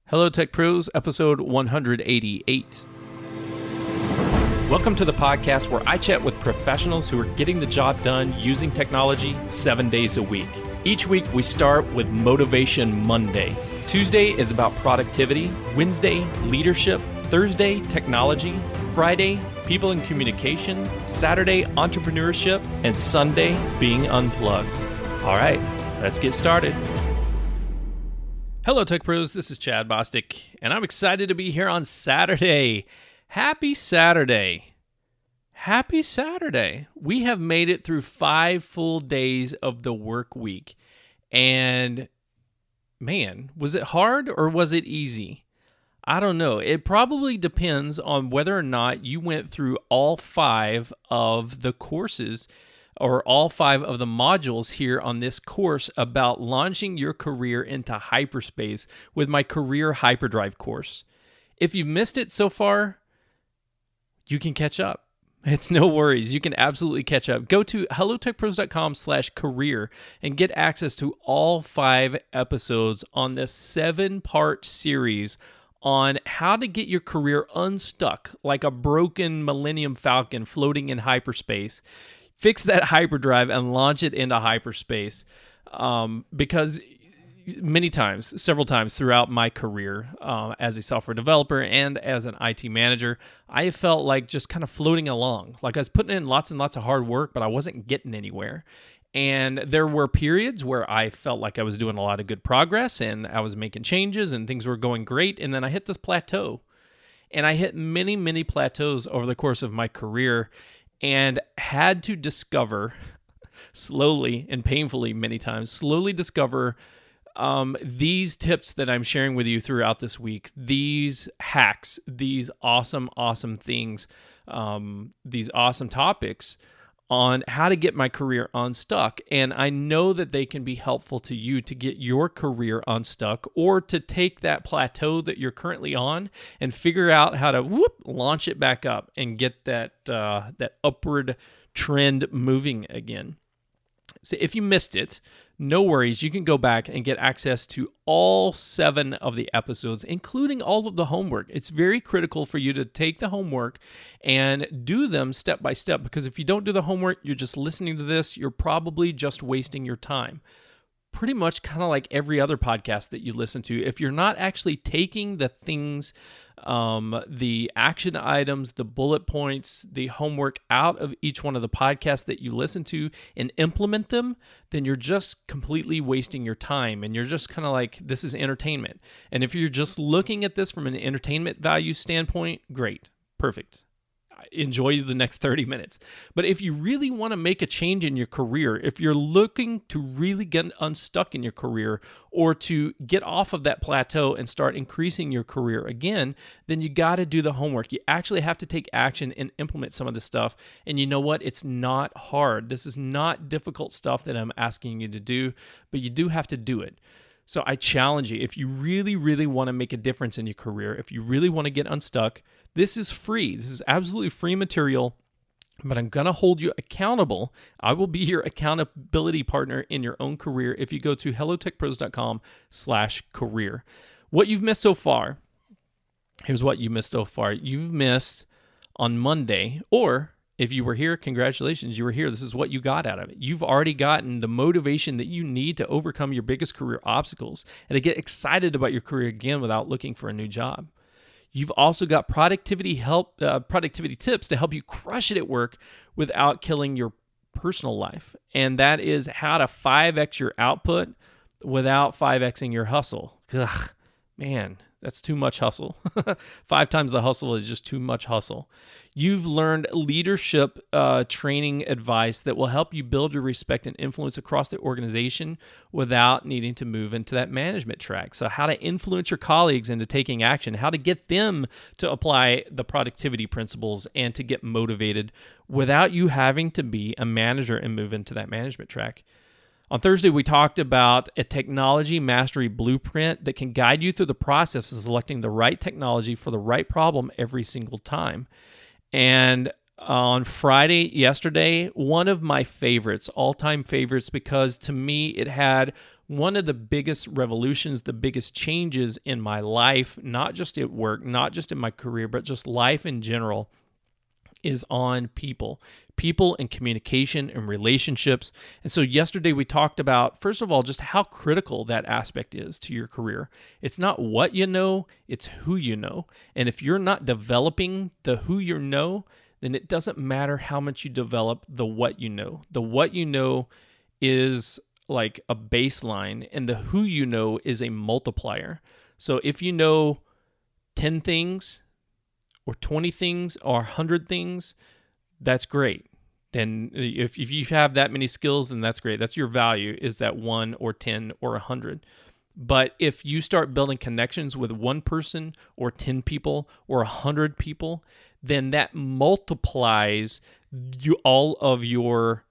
Hello, Tech Pros, episode 188. Welcome to the podcast where I chat with professionals who are getting the job done using technology 7 days a week. Each week, we start with Motivation Monday. Tuesday is about productivity, Wednesday, leadership, Thursday, technology, Friday, people and communication, Saturday, entrepreneurship, and Sunday, being unplugged. All right, let's get started. Hello, Tech Pros. This is Chad Bostic, and I'm excited to be here on Saturday. Happy Saturday. Happy Saturday. We have made it through 5 full days of the work week. And man, was it hard or was it easy? I don't know. It probably depends on whether or not you went through all 5 of the courses or all 5 of the modules here on this course about launching your career into hyperspace with my Career Hyperdrive course. If you've missed it so far, you can catch up. It's no worries. You can absolutely catch up. Go to hellotechpros.com/career and get access to all 5 episodes on this 7-part series on how to get your career unstuck like a broken Millennium Falcon floating in hyperspace. Fix that hyperdrive and launch it into hyperspace, because several times throughout my career as a software developer and as an IT manager, I have felt like just kind of floating along. Like I was putting in lots and lots of hard work, but I wasn't getting anywhere. And there were periods where I felt like I was doing a lot of good progress and I was making changes and things were going great. And then I hit this plateau. And I hit many, many plateaus over the course of my career and had to discover slowly and painfully many times, these tips that I'm sharing with you throughout this week, these hacks, these awesome things, these awesome topics on how to get my career unstuck. And I know that they can be helpful to you to get your career unstuck or to take that plateau that you're currently on and figure out how to launch it back up and get that upward trend moving again. So if you missed it, no worries. You can go back and get access to all 7 of the episodes, including all of the homework. It's very critical for you to take the homework and do them step by step, because if you don't do the homework, you're just listening to this, you're probably just wasting your time. Pretty much kind of like every other podcast that you listen to. If you're not actually taking the things, the action items, the bullet points, the homework out of each one of the podcasts that you listen to and implement them, then you're just completely wasting your time. And you're just kind of like, this is entertainment. And if you're just looking at this from an entertainment value standpoint, great, perfect. Enjoy the next 30 minutes. But if you really want to make a change in your career, if you're looking to really get unstuck in your career or to get off of that plateau and start increasing your career again, then you got to do the homework. You actually have to take action and implement some of this stuff. And you know what? It's not hard. This is not difficult stuff that I'm asking you to do, but you do have to do it. So I challenge you, if you really, really want to make a difference in your career, if you really want to get unstuck, this is free. This is absolutely free material, but I'm going to hold you accountable. I will be your accountability partner in your own career if you go to hellotechpros.com/career. What you've missed so far, here's what you missed so far. You've missed on Monday, or if you were here, congratulations, you were here. This is what you got out of it. You've already gotten the motivation that you need to overcome your biggest career obstacles and to get excited about your career again without looking for a new job. You've also got productivity tips to help you crush it at work without killing your personal life. And that is how to 5x your output without 5xing your hustle. Ugh, man, that's too much hustle. 5 times the hustle is just too much hustle. You've learned leadership training advice that will help you build your respect and influence across the organization without needing to move into that management track. So how to influence your colleagues into taking action, how to get them to apply the productivity principles and to get motivated without you having to be a manager and move into that management track. On Thursday, we talked about a technology mastery blueprint that can guide you through the process of selecting the right technology for the right problem every single time. And on Friday, yesterday, one of my favorites, all-time favorites, because to me it had one of the biggest revolutions, the biggest changes in my life, not just at work, not just in my career, but just life in general, is on people and communication and relationships. And so yesterday we talked about, first of all, just how critical that aspect is to your career. It's not what you know, it's who you know. And if you're not developing the who you know, then it doesn't matter how much you develop the what you know. The what you know is like a baseline, and the who you know is a multiplier. So if you know 10 things or 20 things or 100 things, that's great. Then if you have that many skills, then that's great. That's your value, is that 1 or 10 or 100. But if you start building connections with one person or 10 people or 100 people, then that multiplies all of your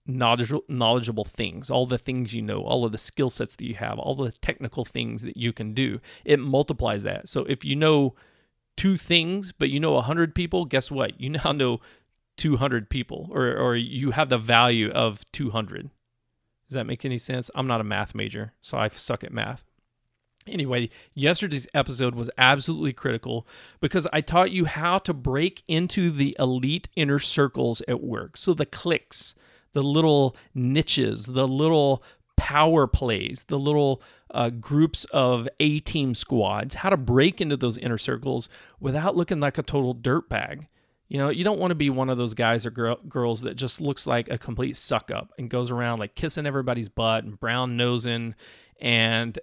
knowledgeable things, all the things you know, all of the skill sets that you have, all the technical things that you can do. It multiplies that. So if you know 2 things, but you know 100 people, guess what? You now know 200 people, or you have the value of 200. Does that make any sense? I'm not a math major, so I suck at math. Anyway, yesterday's episode was absolutely critical because I taught you how to break into the elite inner circles at work. So the cliques, the little niches, the little power plays, the little groups of A-team squads, how to break into those inner circles without looking like a total dirtbag. You know, you don't want to be one of those guys or girls that just looks like a complete suck up and goes around like kissing everybody's butt and brown nosing and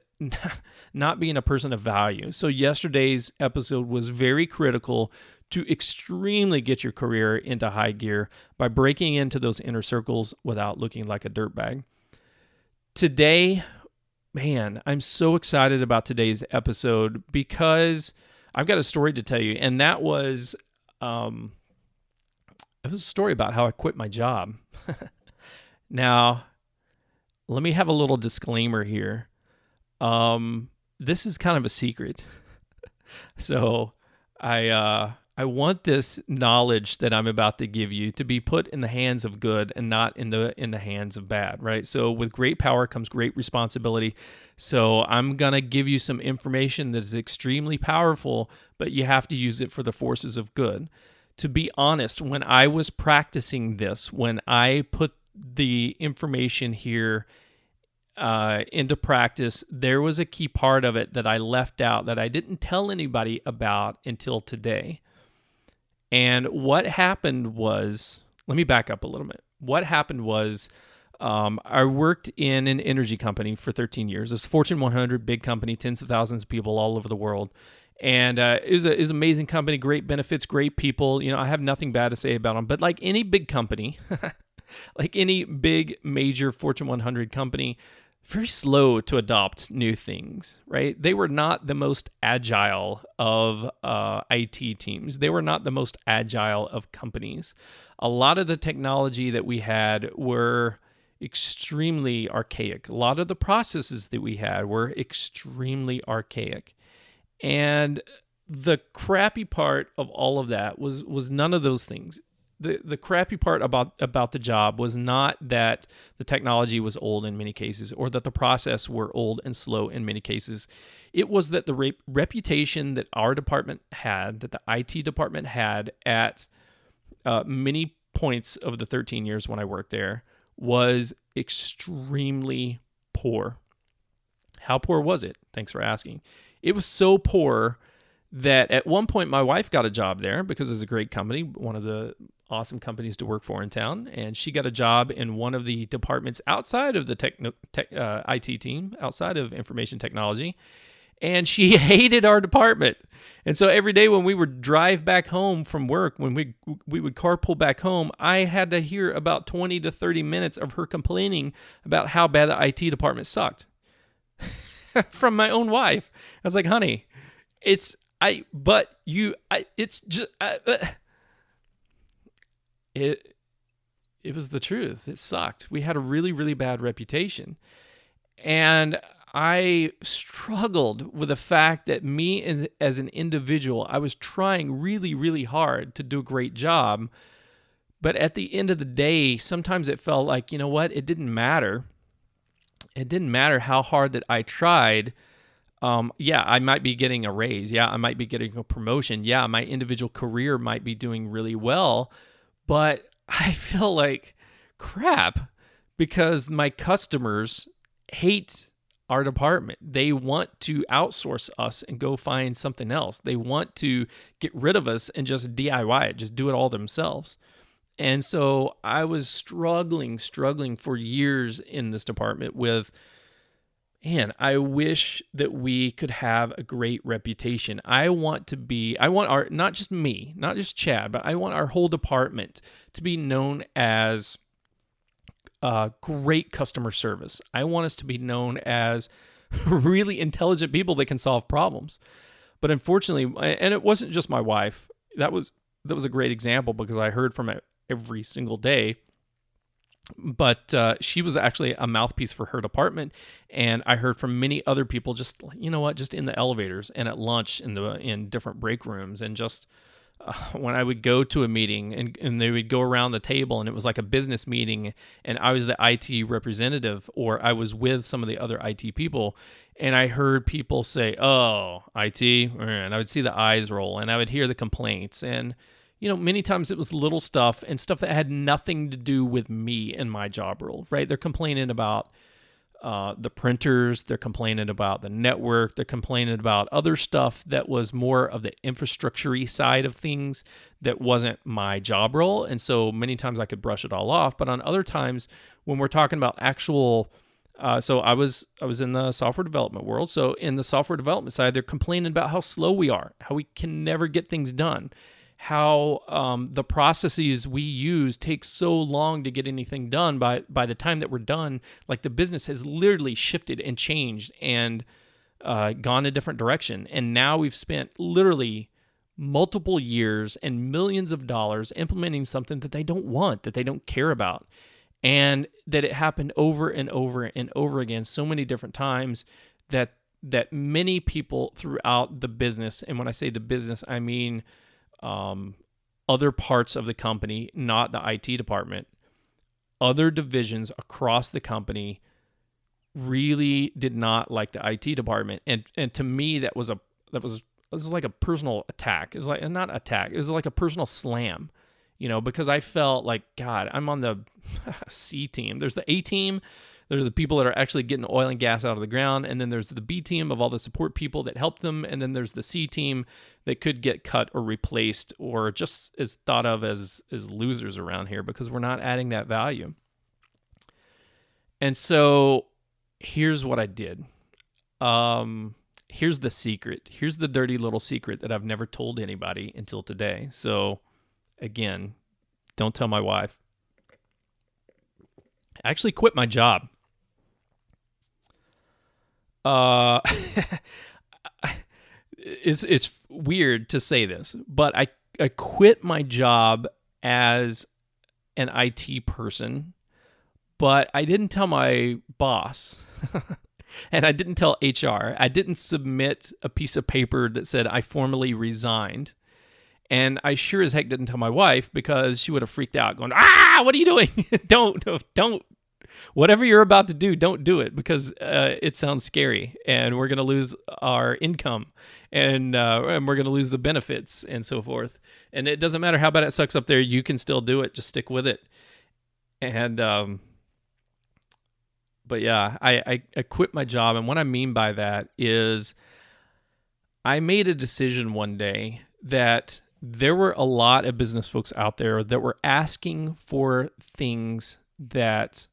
not being a person of value. So yesterday's episode was very critical to extremely get your career into high gear by breaking into those inner circles without looking like a dirtbag. Today, man, I'm so excited about today's episode because I've got a story to tell you, and that was it was a story about how I quit my job. Now, let me have a little disclaimer here. This is kind of a secret. So I want this knowledge that I'm about to give you to be put in the hands of good and not in the hands of bad, right? So with great power comes great responsibility. So I'm going to give you some information that is extremely powerful, but you have to use it for the forces of good. To be honest, when I was practicing this, when I put the information here into practice, there was a key part of it that I left out that I didn't tell anybody about until today. And what happened was, let me back up a little bit. What happened was, I worked in an energy company for 13 years. It's a Fortune 100 big company, tens of thousands of people all over the world. And it was an amazing company, great benefits, great people. You know, I have nothing bad to say about them. But like any big company, like any big major Fortune 100 company, very slow to adopt new things, right? They were not the most agile of IT teams. They were not the most agile of companies. A lot of the technology that we had were extremely archaic. A lot of the processes that we had were extremely archaic. And the crappy part of all of that was none of those things. The crappy part about the job was not that the technology was old in many cases or that the process were old and slow in many cases. It was that the reputation that our department had, that the IT department had at many points of the 13 years when I worked there, was extremely poor. How poor was it? Thanks for asking. It was so poor that at one point my wife got a job there because it's a great company, one of the awesome companies to work for in town, and she got a job in one of the departments outside of the IT team, outside of information technology, and she hated our department. And so every day when we would drive back home from work, when we would carpool back home, I had to hear about 20 to 30 minutes of her complaining about how bad the IT department sucked from my own wife. I was like, honey, it was the truth. It sucked. We had a really, really bad reputation. And I struggled with the fact that me as an individual, I was trying really, really hard to do a great job. But at the end of the day, sometimes it felt like, you know what? It didn't matter it didn't matter how hard that I tried. Yeah, I might be getting a raise. Yeah, I might be getting a promotion. Yeah, my individual career might be doing really well, but I feel like crap because my customers hate our department. They want to outsource us and go find something else. They want to get rid of us and just DIY it, just do it all themselves. And so I was struggling for years in this department with, man, I wish that we could have a great reputation. I want our, not just me, not just Chad, but I want our whole department to be known as great customer service. I want us to be known as really intelligent people that can solve problems. But unfortunately, and it wasn't just my wife, that was a great example because I heard from it every single day. But she was actually a mouthpiece for her department, and I heard from many other people just, just in the elevators and at lunch in different break rooms, and just when I would go to a meeting and they would go around the table and it was like a business meeting and I was the IT representative or I was with some of the other IT people, and I heard people say, "Oh, IT," and I would see the eyes roll and I would hear the complaints, and many times it was little stuff and stuff that had nothing to do with me and my job role, right? They're complaining about the printers, they're complaining about the network, they're complaining about other stuff that was more of the infrastructure-y side of things that wasn't my job role. And so many times I could brush it all off. But on other times, when we're talking about actual, so I was in the software development world. So in the software development side, they're complaining about how slow we are, how we can never get things done, how the processes we use take so long to get anything done. By the time that we're done, like the business has literally shifted and changed and gone a different direction. And now we've spent literally multiple years and millions of dollars implementing something that they don't want, that they don't care about. And that it happened over and over and over again so many different times that many people throughout the business, and when I say the business, I mean other parts of the company, not the IT department, other divisions across the company really did not like the IT department. And to me, that was like a personal attack. It was like, not attack, it was like a personal slam, because I felt like, God, I'm on the C team. There's the A team. There's the people that are actually getting oil and gas out of the ground. And then there's the B team of all the support people that help them. And then there's the C team that could get cut or replaced or just is thought of as losers around here because we're not adding that value. And so here's what I did. Here's the secret. Here's the dirty little secret that I've never told anybody until today. So again, don't tell my wife. I actually quit my job. It's weird to say this, but I quit my job as an IT person, but I didn't tell my boss and I didn't tell HR. I didn't submit a piece of paper that said I formally resigned. And I sure as heck didn't tell my wife because she would have freaked out going, what are you doing? Don't. Whatever you're about to do, don't do it because it sounds scary and we're going to lose our income and we're going to lose the benefits and so forth. And it doesn't matter how bad it sucks up there. You can still do it. Just stick with it. And, but yeah, I quit my job. And what I mean by that is I made a decision one day that there were a lot of business folks out there that were asking for things that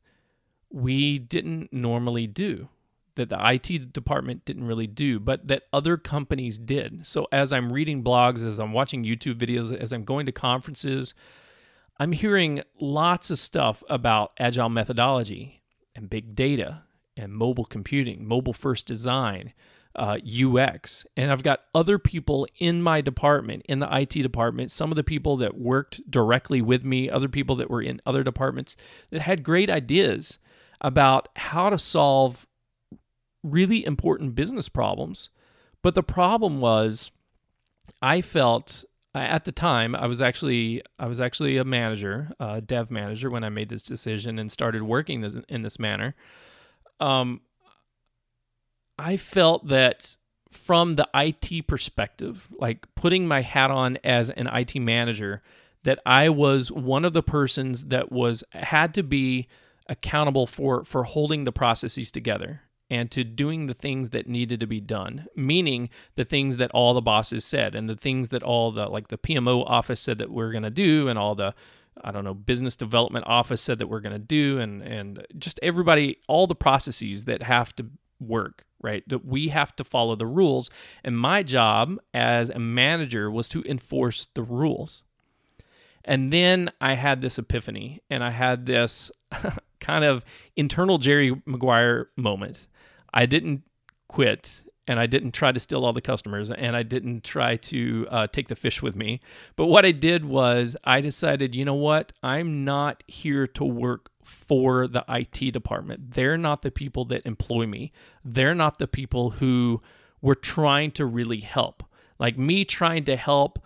we didn't normally do, that the IT department didn't really do, but that other companies did. So as I'm reading blogs, as I'm watching YouTube videos, as I'm going to conferences, I'm hearing lots of stuff about agile methodology and big data and mobile computing, mobile first design, UX. And I've got other people in my department, in the IT department, some of the people that worked directly with me, other people that were in other departments that had great ideas about how to solve really important business problems. But the problem was, I felt at the time I was actually a manager, a dev manager when I made this decision and started working in this manner. I felt that from the IT perspective, like putting my hat on as an IT manager, that I was one of the persons that had to be accountable for holding the processes together and to doing the things that needed to be done, meaning the things that all the bosses said and the things that all the, like the PMO office said that we're going to do, and all the, I don't know, business development office said that we're going to do, and just everybody, all the processes that have to work, right? That we have to follow the rules. And my job as a manager was to enforce the rules. And then I had this epiphany, and I had this kind of internal Jerry Maguire moment. I didn't quit, and I didn't try to steal all the customers, and I didn't try to take the fish with me. But what I did was I decided, you know what? I'm not here to work for the IT department. They're not the people that employ me. They're not the people who were trying to really help. Like me trying to help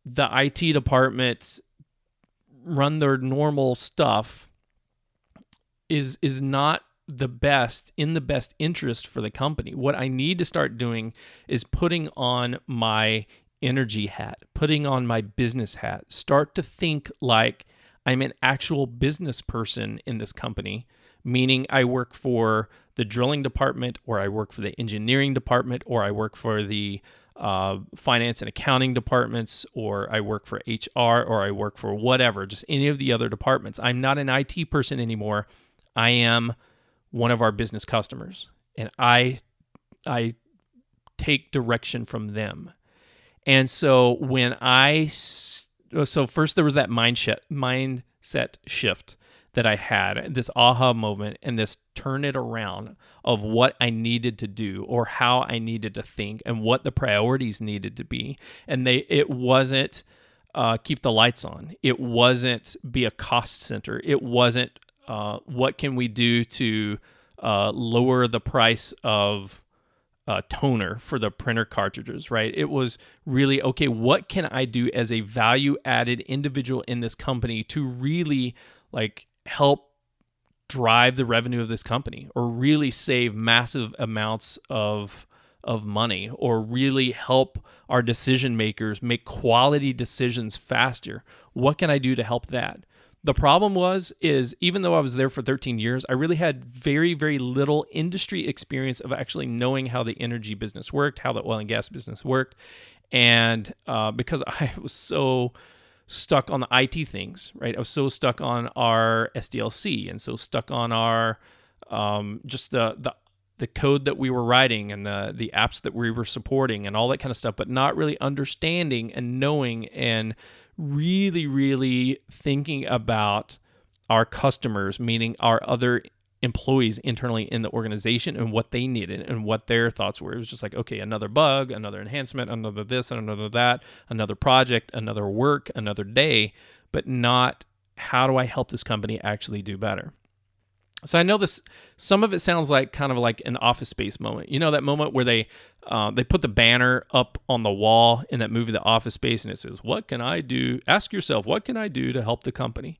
the IT department run their normal stuff is not the best interest for the company. What I need to start doing is putting on my energy hat, putting on my business hat, start to think like I'm an actual business person in this company, meaning I work for the drilling department, or I work for the engineering department, or I work for the finance and accounting departments, or I work for HR, or I work for whatever, just any of the other departments. I'm not an IT person anymore. I am one of our business customers, and I take direction from them. And so so first there was that mindset shift that I had, this aha moment and this turn it around of what I needed to do, or how I needed to think, and what the priorities needed to be. And it wasn't keep the lights on. It wasn't be a cost center. It wasn't what can we do to lower the price of toner for the printer cartridges, right? It was really, okay, what can I do as a value-added individual in this company to really like help drive the revenue of this company, or really save massive amounts of money, or really help our decision makers make quality decisions faster? What can I do to help that? The problem is even though I was there for 13 years, I really had very, very little industry experience of actually knowing how the energy business worked, how the oil and gas business worked. And because I was so stuck on the IT things, right? I was so stuck on our SDLC, and so stuck on our just the code that we were writing, and the apps that we were supporting, and all that kind of stuff, but not really understanding and knowing and really, really thinking about our customers, meaning our other employees internally in the organization, and what they needed and what their thoughts were. It was just like, okay, another bug, another enhancement, another this, another that, another project, another work, another day, but not how do I help this company actually do better? So I know some of it sounds like kind of like an Office Space moment. You know, that moment where they put the banner up on the wall in that movie, The Office Space, and it says, what can I do? Ask yourself, what can I do to help the company?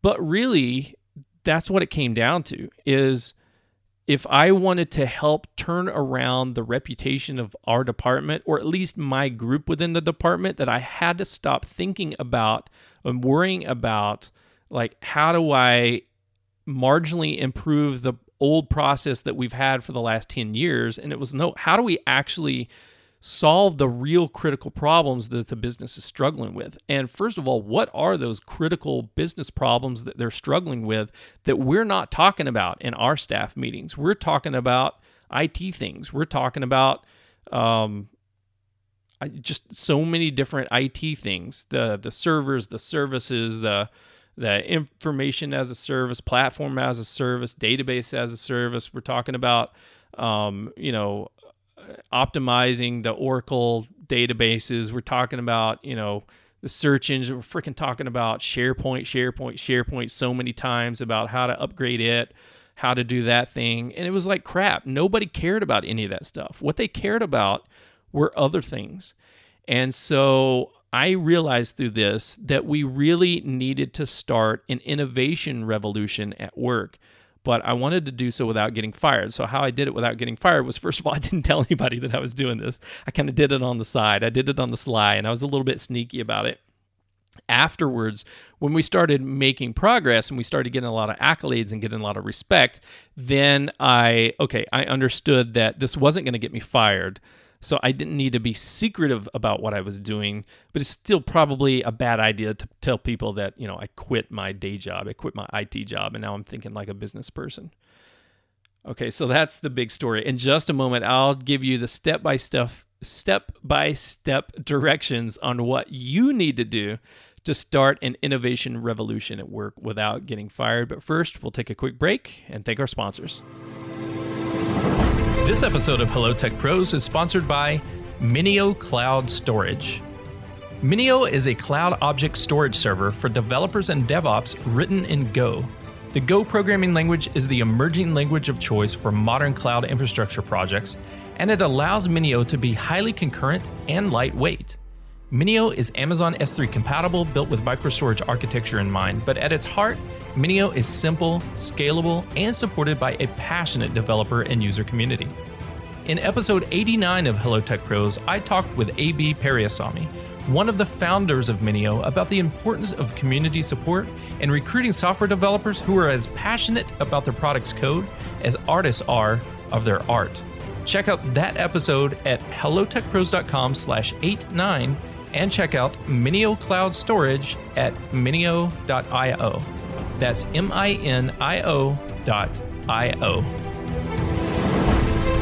But really, that's what it came down to, is if I wanted to help turn around the reputation of our department, or at least my group within the department, that I had to stop thinking about and worrying about, like, how do I marginally improve the old process that we've had for the last 10 years. And it was, no, how do we actually solve the real critical problems that the business is struggling with? And first of all, what are those critical business problems that they're struggling with that we're not talking about in our staff meetings? We're talking about IT things. We're talking about just so many different IT things, the servers, the services, the information as a service, platform as a service, database as a service. We're talking about, optimizing the Oracle databases. We're talking about, the search engine. We're freaking talking about SharePoint so many times about how to upgrade it, how to do that thing. And it was like crap. Nobody cared about any of that stuff. What they cared about were other things. And so I realized through this that we really needed to start an innovation revolution at work. but I wanted to do so without getting fired. So how I did it without getting fired was, first of all, I didn't tell anybody that I was doing this. I kind of did it on the side. I did it on the sly, and I was a little bit sneaky about it. Afterwards, when we started making progress and we started getting a lot of accolades and getting a lot of respect, then I understood that this wasn't going to get me fired. So I didn't need to be secretive about what I was doing, but it's still probably a bad idea to tell people that, I quit my day job, I quit my IT job, and now I'm thinking like a business person. Okay, so that's the big story. In just a moment, I'll give you the step-by-step directions on what you need to do to start an innovation revolution at work without getting fired. But first, we'll take a quick break and thank our sponsors. This episode of Hello Tech Pros is sponsored by Minio Cloud Storage. Minio is a cloud object storage server for developers and DevOps written in Go. The Go programming language is the emerging language of choice for modern cloud infrastructure projects, and it allows Minio to be highly concurrent and lightweight. Minio is Amazon S3 compatible, built with microstorage architecture in mind, but at its heart, Minio is simple, scalable, and supported by a passionate developer and user community. In episode 89 of Hello Tech Pros, I talked with A.B. Periasamy, one of the founders of Minio, about the importance of community support and recruiting software developers who are as passionate about their product's code as artists are of their art. Check out that episode at hellotechpros.com/89 and check out Minio Cloud Storage at minio.io. That's minio.io.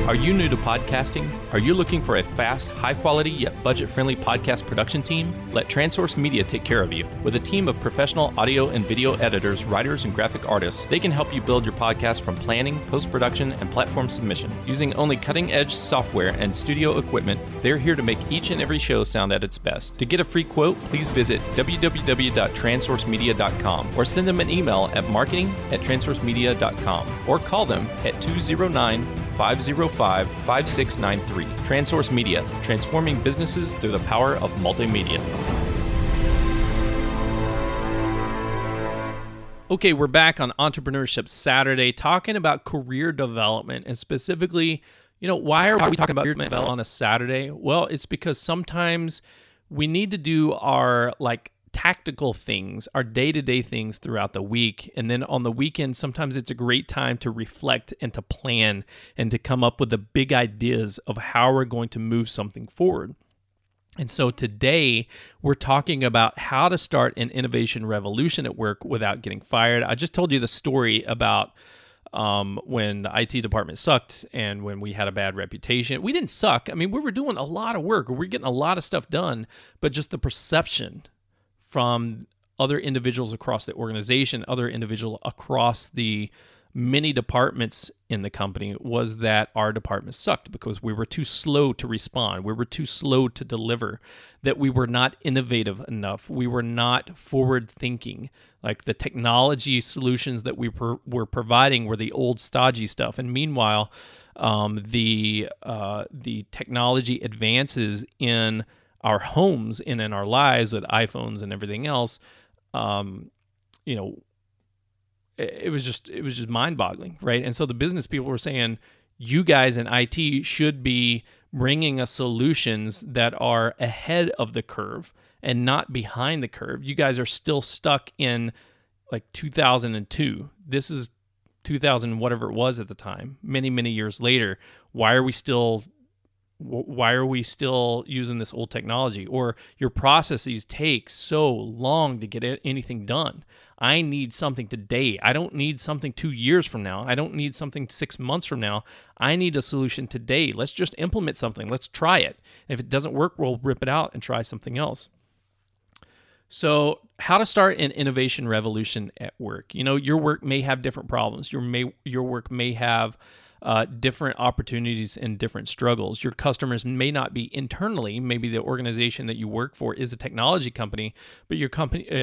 Are you new to podcasting? Are you looking for a fast, high-quality, yet budget-friendly podcast production team? Let TransSource Media take care of you. With a team of professional audio and video editors, writers, and graphic artists, they can help you build your podcast from planning, post-production, and platform submission. Using only cutting-edge software and studio equipment, they're here to make each and every show sound at its best. To get a free quote, please visit www.transsourcemedia.com or send them an email at marketing@transsourcemedia.com or call them at 209-505-5693. TransSource Media, transforming businesses through the power of multimedia. Okay, we're back on Entrepreneurship Saturday talking about career development, and specifically, why are we talking about career development on a Saturday? Well, it's because sometimes we need to do our tactical things, our day-to-day things throughout the week. And then on the weekend, sometimes it's a great time to reflect and to plan and to come up with the big ideas of how we're going to move something forward. And so today, we're talking about how to start an innovation revolution at work without getting fired. I just told you the story about when the IT department sucked and when we had a bad reputation. We didn't suck. I mean, we were doing a lot of work. We were getting a lot of stuff done, but just the perception from other individuals across the organization, other individuals across the many departments in the company was that our department sucked because we were too slow to respond. We were too slow to deliver, that we were not innovative enough. We were not forward thinking. Like the technology solutions that we were providing were the old stodgy stuff. And meanwhile, the technology advances in our homes and in our lives with iPhones and everything else, it was just mind-boggling, right? And so the business people were saying, you guys in IT should be bringing us solutions that are ahead of the curve and not behind the curve. You guys are still stuck in 2002. This is 2000, whatever it was at the time, many, many years later. Why are we still using this old technology? Or your processes take so long to get anything done. I need something today. I don't need something 2 years from now. I don't need something 6 months from now. I need a solution today. Let's just implement something. Let's try it. If it doesn't work, we'll rip it out and try something else. So how to start an innovation revolution at work. Your work may have different problems. Your work may have different opportunities and different struggles. Your customers may not be internally. Maybe the organization that you work for is a technology company, but your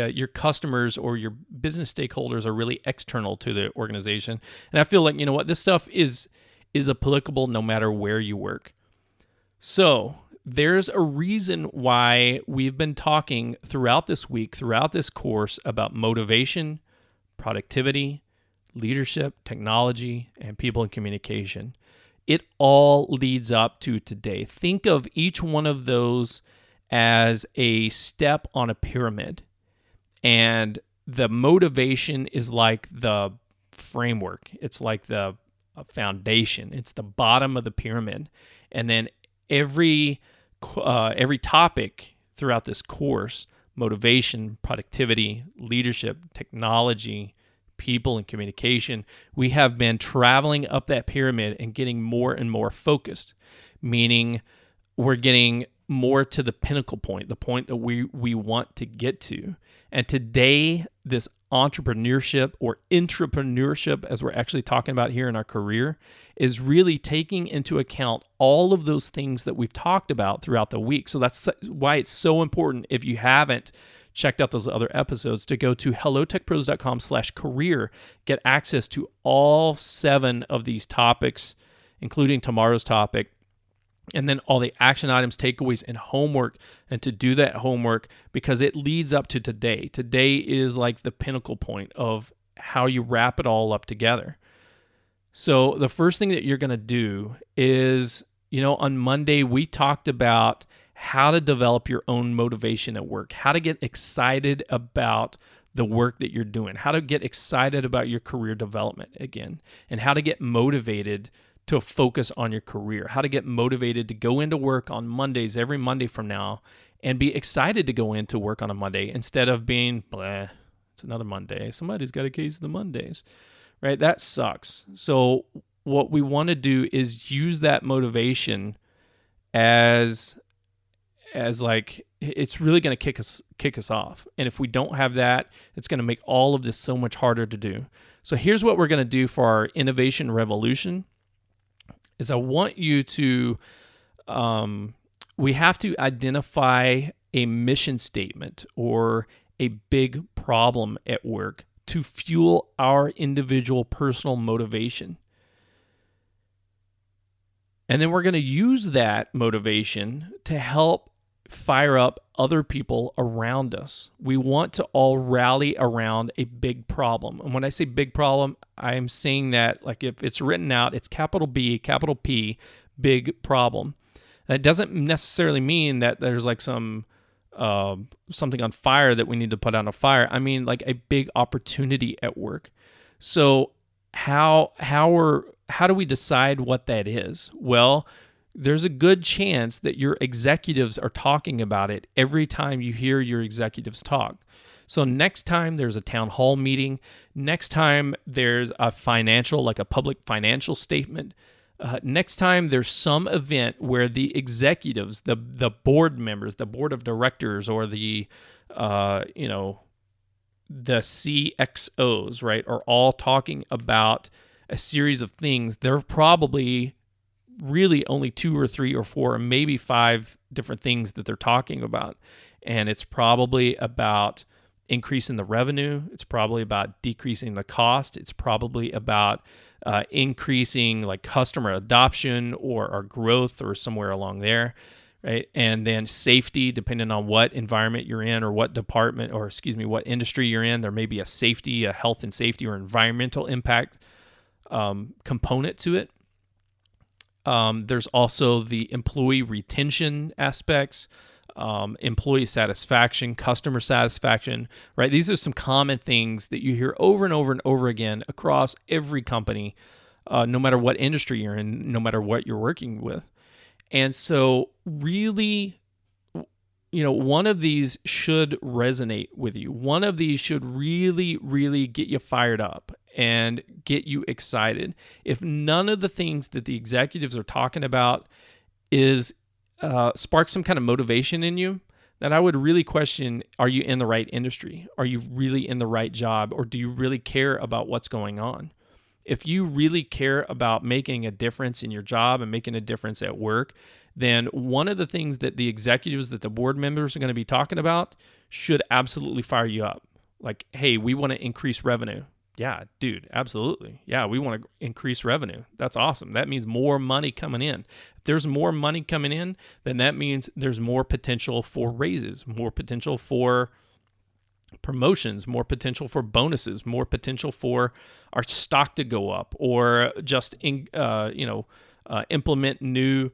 your customers or your business stakeholders are really external to the organization. And I feel like, this stuff is applicable no matter where you work. So there's a reason why we've been talking throughout this week, throughout this course, about motivation, productivity, leadership, technology, and people and communication. It all leads up to today. Think of each one of those as a step on a pyramid. And the motivation is like the framework. It's like the foundation. It's the bottom of the pyramid. And then every topic throughout this course, motivation, productivity, leadership, technology, people, and communication, we have been traveling up that pyramid and getting more and more focused, meaning we're getting more to the pinnacle point, the point that we want to get to. And today, this entrepreneurship or intrapreneurship, as we're actually talking about here in our career, is really taking into account all of those things that we've talked about throughout the week. So that's why it's so important, if you haven't checked out those other episodes, to go to hellotechpros.com/career, get access to all 7 of these topics, including tomorrow's topic, and then all the action items, takeaways, and homework, and to do that homework because it leads up to today. Today is like the pinnacle point of how you wrap it all up together. So the first thing that you're going to do is, on Monday, we talked about how to develop your own motivation at work, how to get excited about the work that you're doing, how to get excited about your career development again, and how to get motivated to focus on your career, how to get motivated to go into work on Mondays, every Monday from now, and be excited to go into work on a Monday instead of being, bleh, it's another Monday. Somebody's got a case of the Mondays, right? That sucks. So what we want to do is use that motivation as like, it's really going to kick us off. And if we don't have that, it's going to make all of this so much harder to do. So here's what we're going to do for our innovation revolution. Is I want you to, we have to identify a mission statement or a big problem at work to fuel our individual personal motivation. And then we're going to use that motivation to help fire up other people around us. We want to all rally around a big problem. And when I say big problem, I'm saying that, like, if it's written out, it's capital B, capital P, big problem. That doesn't necessarily mean that there's like some something on fire that we need to put out a fire. I mean like a big opportunity at work. So how do we decide what that is? Well, there's a good chance that your executives are talking about it every time you hear your executives talk. So next time there's a town hall meeting, next time there's a financial, like a public financial statement, next time there's some event where the executives, the board members, the board of directors, or the CXOs, right, are all talking about a series of things, they're probably really only 2 or 3 or 4 or maybe 5 different things that they're talking about. And it's probably about increasing the revenue. It's probably about decreasing the cost. It's probably about increasing like customer adoption or growth or somewhere along there, right? And then safety, depending on what environment you're in or what department, or what industry you're in, there may be a health and safety or environmental impact component to it. There's also the employee retention aspects, employee satisfaction, customer satisfaction, right? These are some common things that you hear over and over and over again across every company, no matter what industry you're in, no matter what you're working with. And so really, one of these should resonate with you. One of these should really, really get you fired up and get you excited. If none of the things that the executives are talking about is spark some kind of motivation in you, then I would really question, are you in the right industry? Are you really in the right job? Or do you really care about what's going on? If you really care about making a difference in your job and making a difference at work, then one of the things that the executives, that the board members are going to be talking about should absolutely fire you up. Like, hey, we want to increase revenue. Yeah, dude, absolutely. Yeah, we want to increase revenue. That's awesome. That means more money coming in. If there's more money coming in, then that means there's more potential for raises, more potential for promotions, more potential for bonuses, more potential for our stock to go up, or just implement new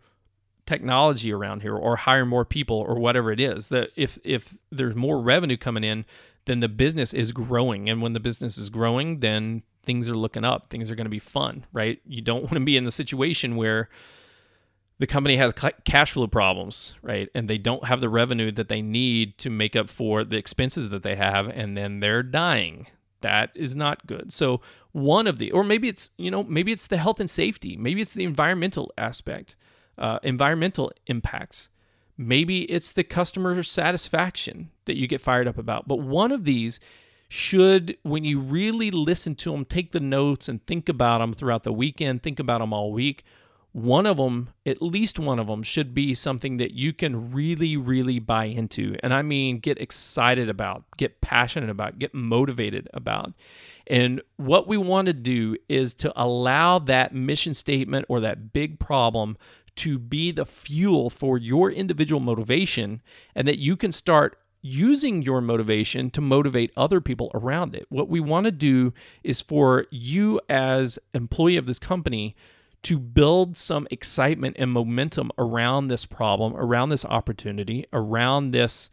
technology around here, or hire more people, or whatever it is. That if there's more revenue coming in, then the business is growing, and when the business is growing, then things are looking up. Things are going to be fun, right? You don't want to be in the situation where the company has cash flow problems, right? And they don't have the revenue that they need to make up for the expenses that they have, and then they're dying. That is not good. So maybe it's the health and safety. Maybe it's the environmental aspect, environmental impacts. Maybe it's the customer satisfaction that you get fired up about. But one of these should, when you really listen to them, take the notes and think about them throughout the weekend, think about them all week. One of them, at least one of them, should be something that you can really, really buy into. And I mean, get excited about, get passionate about, get motivated about. And what we want to do is to allow that mission statement or that big problem to be the fuel for your individual motivation, and that you can start using your motivation to motivate other people around it. What we want to do is for you as employee of this company to build some excitement and momentum around this problem, around this opportunity, around this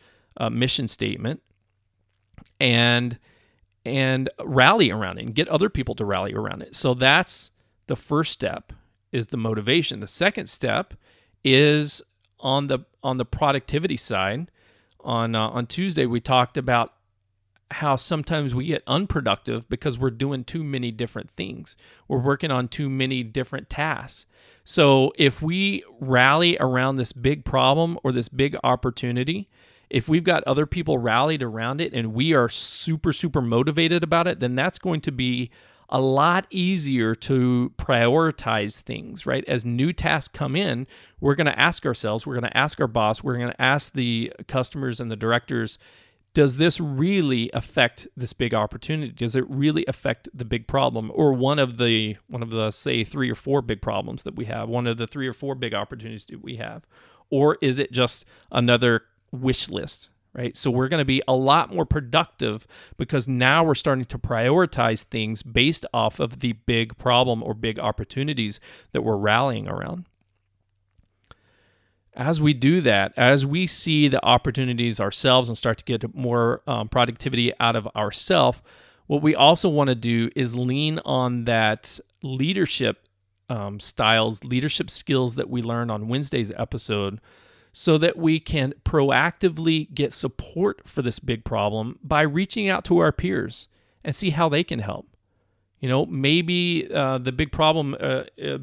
mission statement, and rally around it and get other people to rally around it. So that's the first step, is the motivation. The second step is on the productivity side. On Tuesday, we talked about how sometimes we get unproductive because we're doing too many different things. We're working on too many different tasks. So if we rally around this big problem or this big opportunity, if we've got other people rallied around it and we are super, super motivated about it, then that's going to be a lot easier to prioritize things, right? As new tasks come in, we're going to ask ourselves, we're going to ask our boss, we're going to ask the customers and the directors, does this really affect this big opportunity? Does it really affect the big problem, or one of the say 3 or 4 big problems that we have, one of the 3 or 4 big opportunities that we have, or is it just another wish list, right? So we're going to be a lot more productive because now we're starting to prioritize things based off of the big problem or big opportunities that we're rallying around. As we do that, as we see the opportunities ourselves and start to get more productivity out of ourselves, what we also want to do is lean on that leadership styles, leadership skills that we learned on Wednesday's episode, so that we can proactively get support for this big problem by reaching out to our peers and see how they can help. Maybe the big problem,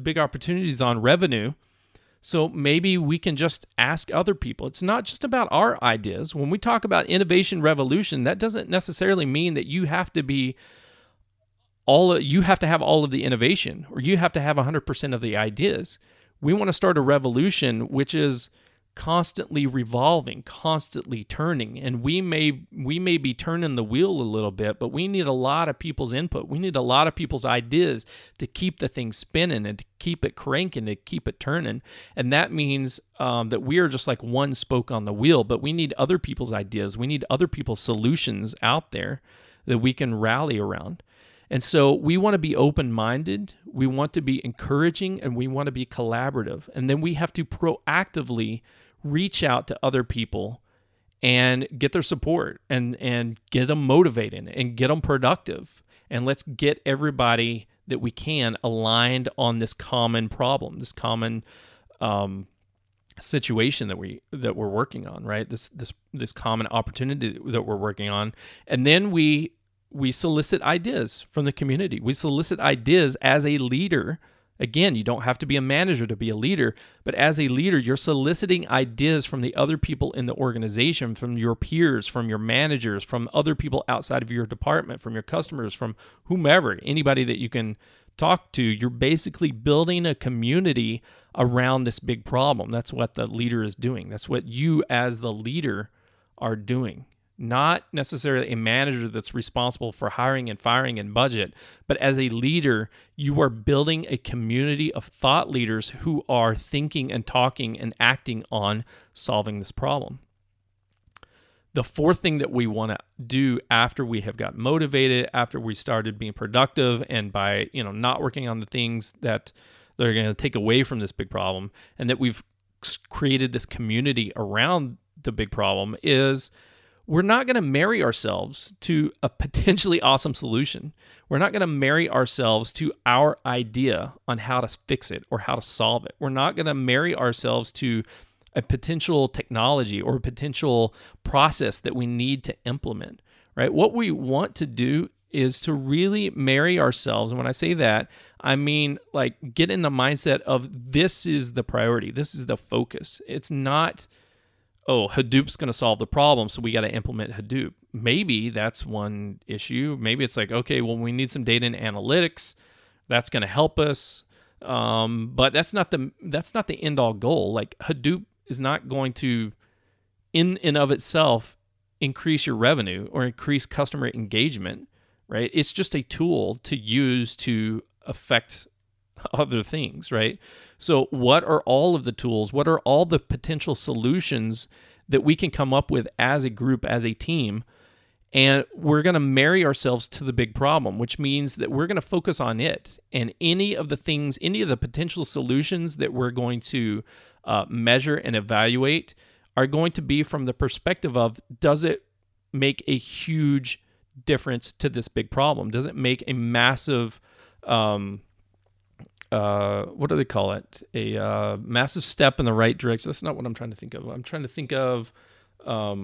big opportunities on revenue. So maybe we can just ask other people. It's not just about our ideas. When we talk about innovation revolution, that doesn't necessarily mean that you have to have all of the innovation, or you have to have 100% of the ideas. We want to start a revolution which is constantly revolving, constantly turning, and we may be turning the wheel a little bit, but we need a lot of people's input. We need a lot of people's ideas to keep the thing spinning and to keep it cranking, to keep it turning. And that means that we are just like one spoke on the wheel, but we need other people's ideas. We need other people's solutions out there that we can rally around. And so we want to be open-minded, we want to be encouraging, and we want to be collaborative. And then we have to proactively reach out to other people and get their support and get them motivated and get them productive. And let's get everybody that we can aligned on this common problem, this common situation that we're working on, right? This common opportunity that we're working on. And then we solicit ideas from the community. We solicit ideas as a leader. Again, you don't have to be a manager to be a leader, but as a leader, you're soliciting ideas from the other people in the organization, from your peers, from your managers, from other people outside of your department, from your customers, from whomever, anybody that you can talk to. You're basically building a community around this big problem. That's what the leader is doing. That's what you as the leader are doing. Not necessarily a manager that's responsible for hiring and firing and budget, but as a leader, you are building a community of thought leaders who are thinking and talking and acting on solving this problem. The fourth thing that we want to do after we have got motivated, after we started being productive, and by not working on the things that they're going to take away from this big problem, and that we've created this community around the big problem, is we're not going to marry ourselves to a potentially awesome solution. We're not going to marry ourselves to our idea on how to fix it or how to solve it. We're not going to marry ourselves to a potential technology or a potential process that we need to implement, right? What we want to do is to really marry ourselves. And when I say that, I mean like get in the mindset of this is the priority. This is the focus. It's not, oh, Hadoop's going to solve the problem, so we got to implement Hadoop. Maybe that's one issue. Maybe it's like, okay, well, we need some data and analytics. That's going to help us. But that's not the end all goal. Like Hadoop is not going to, in and of itself, increase your revenue or increase customer engagement, right? It's just a tool to use to affect other things, right? So what are all of the tools? What are all the potential solutions that we can come up with as a group, as a team? And we're going to marry ourselves to the big problem, which means that we're going to focus on it. And any of the potential solutions that we're going to measure and evaluate are going to be from the perspective of, does it make a huge difference to this big problem? Does it make a massive, what do they call it? A massive step in the right direction. That's not what I'm trying to think of. I'm trying to think of a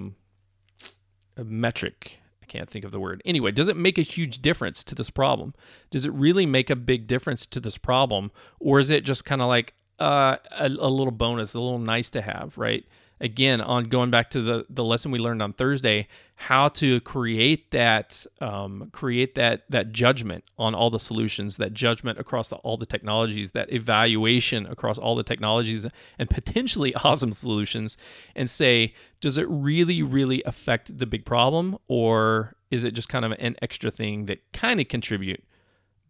metric. I can't think of the word. Anyway, does it make a huge difference to this problem? Does it really make a big difference to this problem? Or is it just kind of like a little bonus, a little nice to have, right? Again, on going back to the lesson we learned on Thursday, how to create that judgment on all the solutions, that judgment across all the technologies, that evaluation across all the technologies and potentially awesome solutions, and say, does it really, really affect the big problem, or is it just kind of an extra thing that kind of contribute,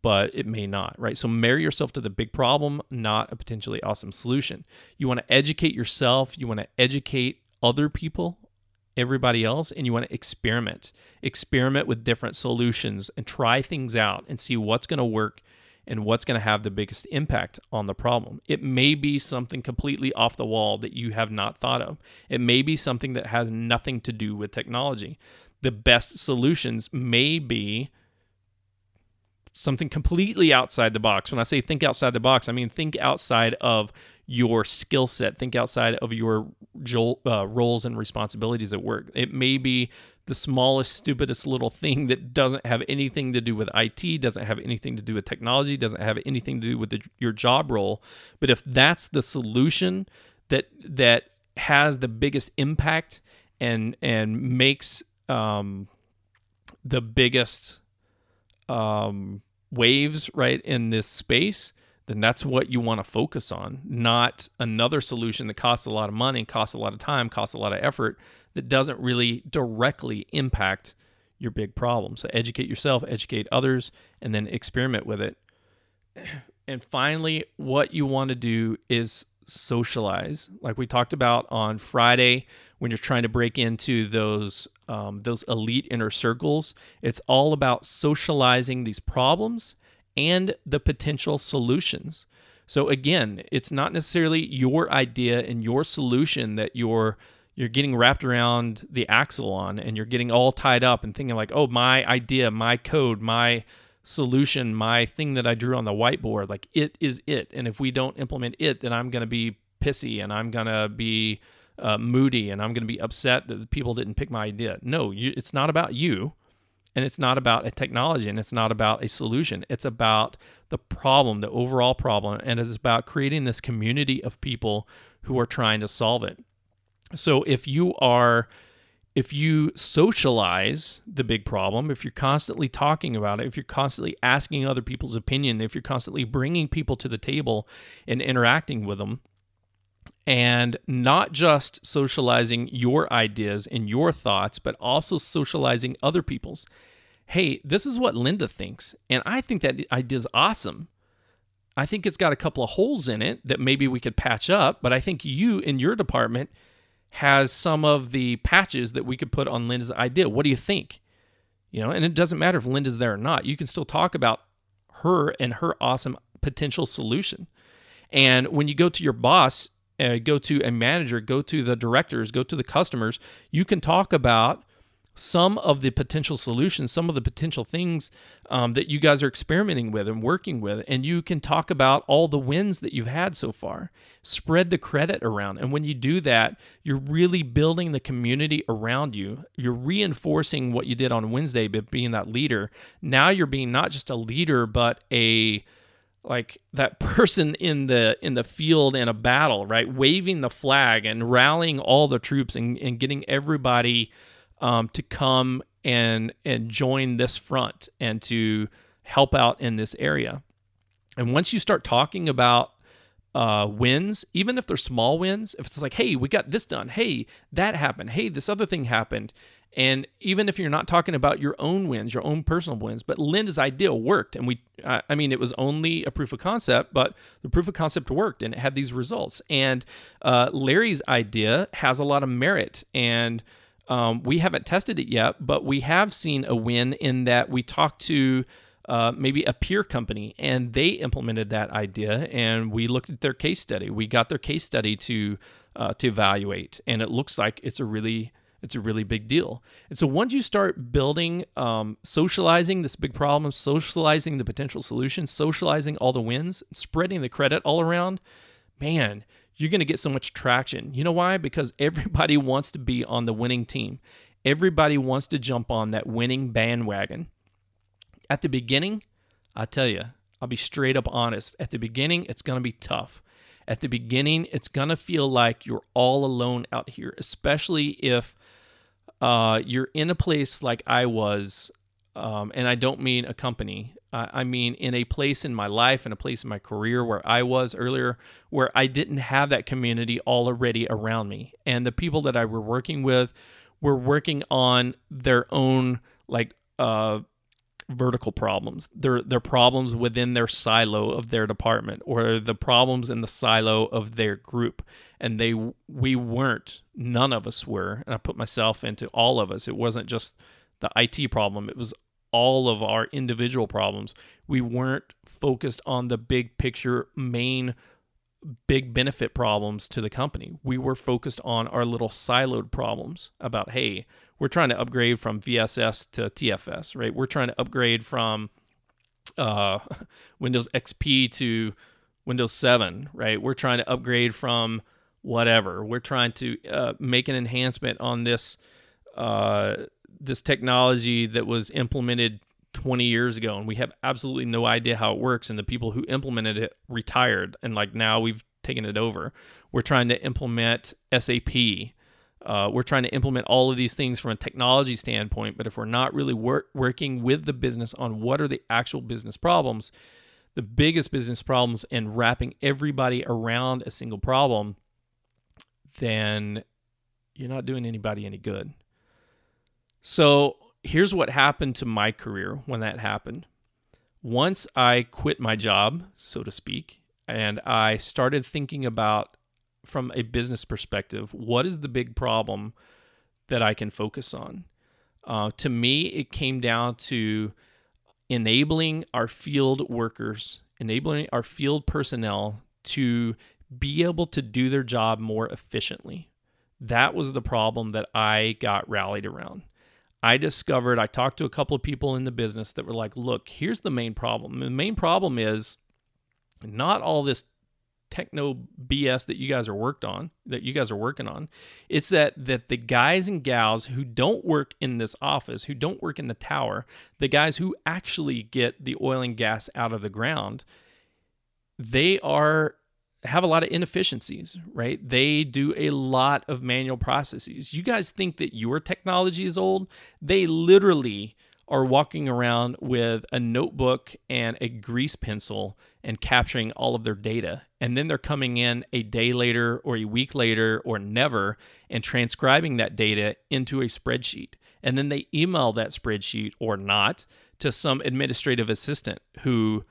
but it may not, right? So marry yourself to the big problem, not a potentially awesome solution. You want to educate yourself. You want to educate other people, everybody else, and you want to experiment. Experiment with different solutions and try things out and see what's going to work and what's going to have the biggest impact on the problem. It may be something completely off the wall that you have not thought of. It may be something that has nothing to do with technology. The best solutions may be something completely outside the box. When I say think outside the box, I mean think outside of your skill set. Think outside of your roles and responsibilities at work. It may be the smallest, stupidest little thing that doesn't have anything to do with IT, doesn't have anything to do with technology, doesn't have anything to do with your job role. But if that's the solution that has the biggest impact and makes the biggest waves, right, in this space, then that's what you want to focus on, not another solution that costs a lot of money, costs a lot of time, costs a lot of effort, that doesn't really directly impact your big problem. So educate yourself, educate others, and then experiment with it. And finally, what you want to do is socialize. Like we talked about on Friday, when you're trying to break into those elite inner circles, it's all about socializing these problems and the potential solutions. So again, it's not necessarily your idea and your solution that you're getting wrapped around the axle on, and you're getting all tied up and thinking like, oh, my idea, my code, my solution, my thing that I drew on the whiteboard, like it is it. And if we don't implement it, then I'm going to be pissy and I'm going to be moody and I'm going to be upset that the people didn't pick my idea. No, it's not about you, and it's not about a technology, and it's not about a solution. It's about the problem, the overall problem, and it's about creating this community of people who are trying to solve it. So if you socialize the big problem, if you're constantly talking about it, if you're constantly asking other people's opinion, if you're constantly bringing people to the table and interacting with them, and not just socializing your ideas and your thoughts, but also socializing other people's. Hey, this is what Linda thinks, and I think that idea's awesome. I think it's got a couple of holes in it that maybe we could patch up, but I think you in your department has some of the patches that we could put on Linda's idea. What do you think? And it doesn't matter if Linda's there or not. You can still talk about her and her awesome potential solution. And when you go to your boss, go to a manager, go to the directors, go to the customers, you can talk about some of the potential solutions, some of the potential things that you guys are experimenting with and working with. And you can talk about all the wins that you've had so far. Spread the credit around. And when you do that, you're really building the community around you. You're reinforcing what you did on Wednesday by being that leader. Now you're being not just a leader, but like that person in the field in a battle, right? Waving the flag and rallying all the troops and getting everybody to come and join this front and to help out in this area. And once you start talking about wins, even if they're small wins, if it's like, hey, we got this done, hey, that happened, hey, this other thing happened, and even if you're not talking about your own wins, your own personal wins, but Linda's idea worked, and it was only a proof of concept, but the proof of concept worked, and it had these results. And Larry's idea has a lot of merit, and we haven't tested it yet, but we have seen a win in that we talked to maybe a peer company, and they implemented that idea, and we looked at their case study. We got their case study to evaluate, and it looks like it's a really big deal. And so once you start building, socializing this big problem, socializing the potential solutions, socializing all the wins, spreading the credit all around, man, you're going to get so much traction. You know why? Because everybody wants to be on the winning team. Everybody wants to jump on that winning bandwagon. At the beginning, I tell you, I'll be straight up honest. At the beginning, it's going to be tough. At the beginning, it's going to feel like you're all alone out here, especially if you're in a place like I was, and I don't mean a company. I mean in a place in my life, in a place in my career where I was earlier, where I didn't have that community already around me. And the people that I were working with were working on their own vertical problems, their problems within their silo of their department, or the problems in the silo of their group. And none of us were, and I put myself into all of us. It wasn't just the IT problem. It was all of our individual problems. We weren't focused on the big picture, main big benefit problems to the company. We were focused on our little siloed problems about, hey, we're trying to upgrade from VSS to TFS, right? We're trying to upgrade from Windows XP to Windows 7, right? We're trying to upgrade from whatever. We're trying to make an enhancement on this this technology that was implemented 20 years ago, and we have absolutely no idea how it works, and the people who implemented it retired, and now we've taken it over. We're trying to implement SAP. We're trying to implement all of these things from a technology standpoint, but if we're not really working with the business on what are the actual business problems, the biggest business problems, and wrapping everybody around a single problem, then you're not doing anybody any good. So here's what happened to my career when that happened. Once I quit my job, so to speak, and I started thinking about, from a business perspective, what is the big problem that I can focus on? To me, it came down to enabling our field workers, enabling our field personnel to be able to do their job more efficiently. That was the problem that I got rallied around. I talked to a couple of people in the business that were like, look, here's the main problem. The main problem is not all this techno BS that you guys are working on. It's that the guys and gals who don't work in this office, who don't work in the tower, the guys who actually get the oil and gas out of the ground, they have a lot of inefficiencies, right? They do a lot of manual processes. You guys think that your technology is old? They literally are walking around with a notebook and a grease pencil and capturing all of their data. And then they're coming in a day later or a week later or never and transcribing that data into a spreadsheet. And then they email that spreadsheet or not to some administrative assistant who,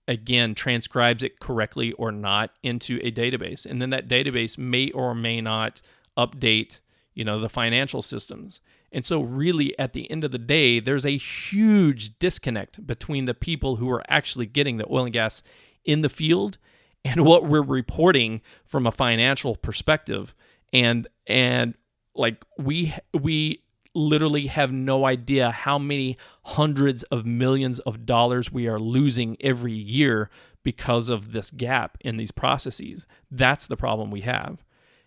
again, transcribes it correctly or not into a database. And then that database may or may not update, the financial systems. And so really at the end of the day, there's a huge disconnect between the people who are actually getting the oil and gas in the field and what we're reporting from a financial perspective. And like we literally have no idea how many hundreds of millions of dollars we are losing every year because of this gap in these processes. That's the problem we have.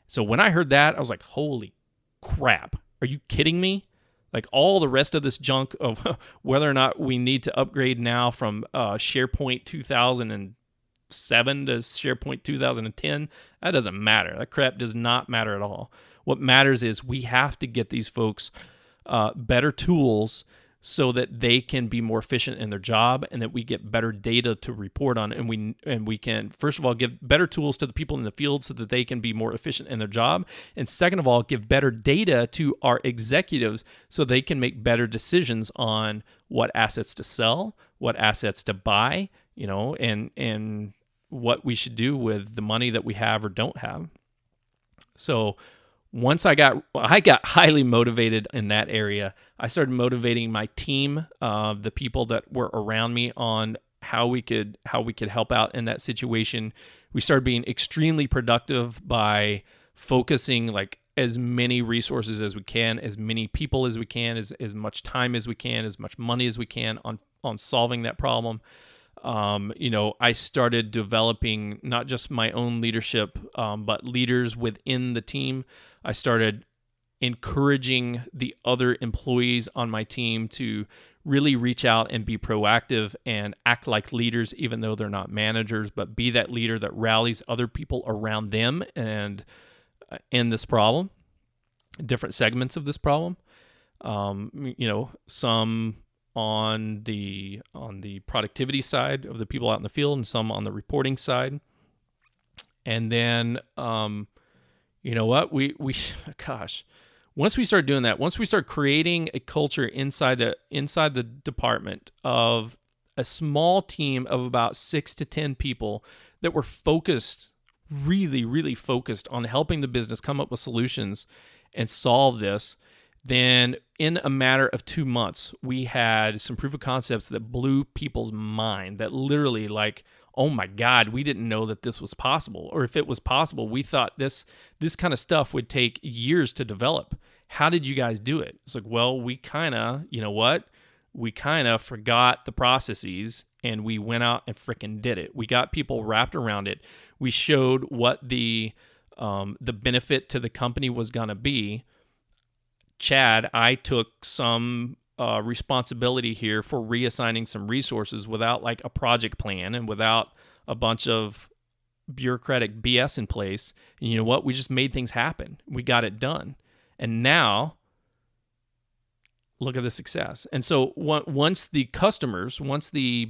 So when I heard that, I was like, holy crap. Are you kidding me? Like all the rest of this junk of whether or not we need to upgrade now from SharePoint 2007 to SharePoint 2010, that doesn't matter. That crap does not matter at all. What matters is we have to get these folks better tools so that they can be more efficient in their job, and that we get better data to report on, and we can, first of all, give better tools to the people in the field so that they can be more efficient in their job, and second of all, give better data to our executives so they can make better decisions on what assets to sell, what assets to buy, and what we should do with the money that we have or don't have. So once I got highly motivated in that area, I started motivating my team, the people that were around me, on how we could help out in that situation. We started being extremely productive by focusing like as many resources as we can, as many people as we can, as much time as we can, as much money as we can on solving that problem. I started developing not just my own leadership, but leaders within the team. I started encouraging the other employees on my team to really reach out and be proactive and act like leaders, even though they're not managers, but be that leader that rallies other people around them and in this problem, different segments of this problem. Some on the productivity side of the people out in the field, and some on the reporting side. And then, once we start doing that, once we start creating a culture inside the department of a small team of about 6 to 10 people that were focused, really, really focused on helping the business come up with solutions and solve this, then in a matter of 2 months, we had some proof of concepts that blew people's mind, that literally like, oh my God, we didn't know that this was possible. Or if it was possible, we thought this kind of stuff would take years to develop. How did you guys do it? It's like, well, we kind of forgot the processes and we went out and freaking did it. We got people wrapped around it. We showed what the benefit to the company was going to be. Chad, I took some responsibility here for reassigning some resources without like a project plan and without a bunch of bureaucratic BS in place. And you know what? We just made things happen. We got it done. And now, look at the success. And so once the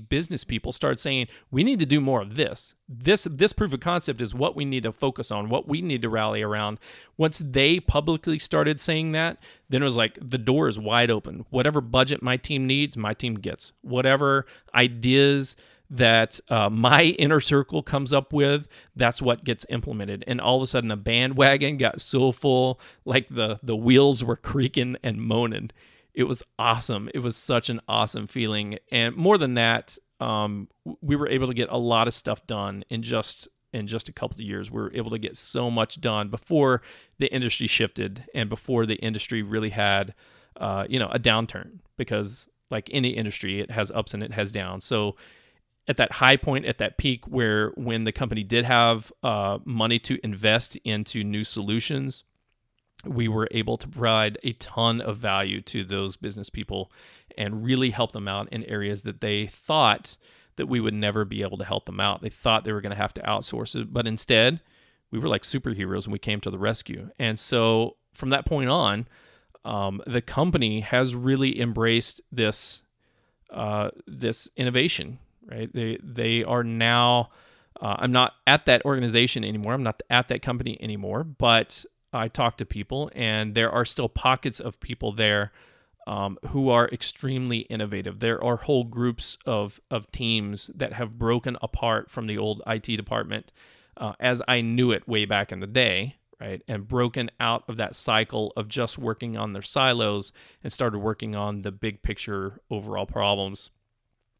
business people start saying, we need to do more of this proof of concept is what we need to focus on, what we need to rally around. Once they publicly started saying that, then it was like the door is wide open. Whatever budget my team needs, my team gets. Whatever ideas that my inner circle comes up with, that's what gets implemented. And all of a sudden the bandwagon got so full, like the wheels were creaking and moaning. It was awesome. It was such an awesome feeling. And more than that, we were able to get a lot of stuff done in just a couple of years. We were able to get so much done before the industry shifted and before the industry really had, a downturn, because like any industry, it has ups and it has downs. So at that high point, at that peak when the company did have money to invest into new solutions, we were able to provide a ton of value to those business people and really help them out in areas that they thought that we would never be able to help them out. They thought they were going to have to outsource it, but instead we were like superheroes and we came to the rescue. And so from that point on, the company has really embraced this innovation, right? They are now, I'm not at that organization anymore. I'm not at that company anymore, but I talk to people, and there are still pockets of people there who are extremely innovative. There are whole groups of teams that have broken apart from the old IT department as I knew it way back in the day, right? And broken out of that cycle of just working on their silos and started working on the big picture overall problems.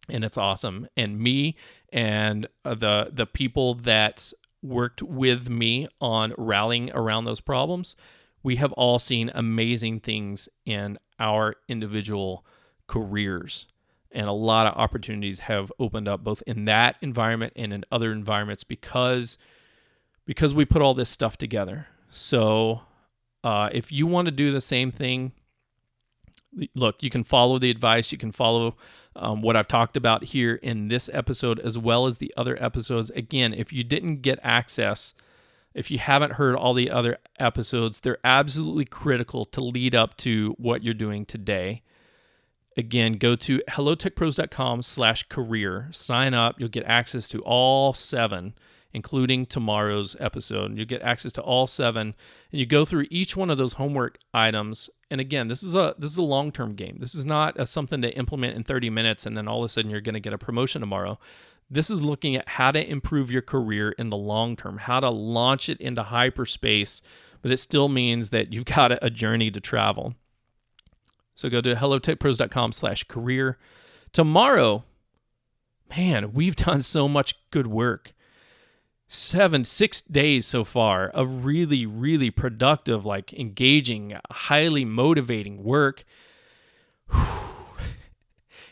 And it's awesome. And me and the people that worked with me on rallying around those problems, we have all seen amazing things in our individual careers. And a lot of opportunities have opened up both in that environment and in other environments because we put all this stuff together. So if you want to do the same thing, look, you can follow the advice. You can follow what I've talked about here in this episode as well as the other episodes. Again, if you didn't get access, if you haven't heard all the other episodes, they're absolutely critical to lead up to what you're doing today. Again, go to hellotechpros.com/career. Sign up. You'll get access to all 7, including tomorrow's episode. You'll get access to all 7, and you go through each one of those homework items. And again, this is a long-term game. This is not something to implement in 30 minutes and then all of a sudden you're going to get a promotion tomorrow. This is looking at how to improve your career in the long term, how to launch it into hyperspace, but it still means that you've got a journey to travel. So go to hellotechpros.com/career. Tomorrow, man, we've done so much good work. 6 days so far of really, really productive, like engaging, highly motivating work.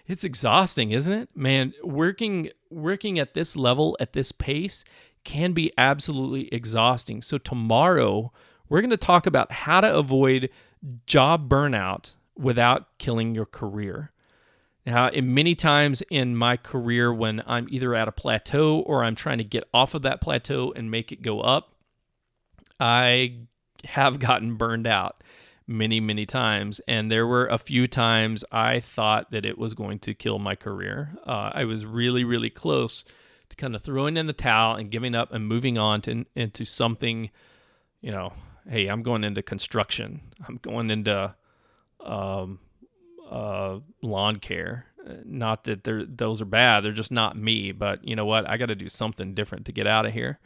It's exhausting, isn't it? Man, working at this level, at this pace, can be absolutely exhausting. So tomorrow, we're going to talk about how to avoid job burnout without killing your career. Now, many times in my career when I'm either at a plateau or I'm trying to get off of that plateau and make it go up, I have gotten burned out many, many times. And there were a few times I thought that it was going to kill my career. I was really, really close to kind of throwing in the towel and giving up and moving on into something, hey, I'm going into construction. I'm going into lawn care. Not that those are bad, they're just not me, but you know what, I got to do something different to get out of here.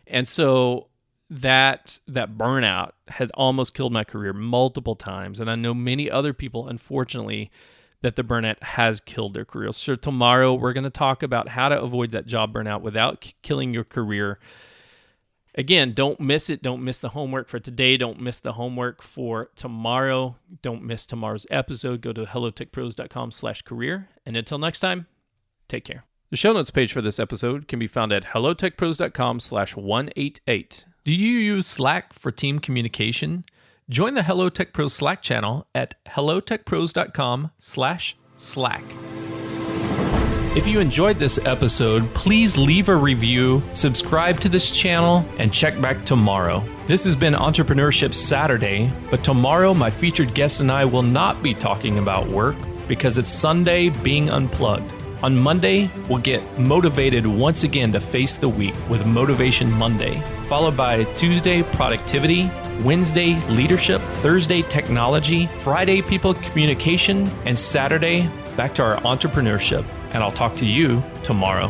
And so that burnout had almost killed my career multiple times, and I know many other people, unfortunately, that the burnout has killed their careers. So tomorrow we're going to talk about how to avoid that job burnout without killing your career. Again, don't miss it. Don't miss the homework for today. Don't miss the homework for tomorrow. Don't miss tomorrow's episode. Go to hellotechpros.com/career. And until next time, take care. The show notes page for this episode can be found at hellotechpros.com/188. Do you use Slack for team communication? Join the Hello Tech Pros Slack channel at hellotechpros.com/Slack. If you enjoyed this episode, please leave a review, subscribe to this channel, and check back tomorrow. This has been Entrepreneurship Saturday, but tomorrow my featured guest and I will not be talking about work because it's Sunday being unplugged. On Monday, we'll get motivated once again to face the week with Motivation Monday, followed by Tuesday, productivity, Wednesday, leadership, Thursday, technology, Friday, people communication, and Saturday, back to our entrepreneurship. And I'll talk to you tomorrow.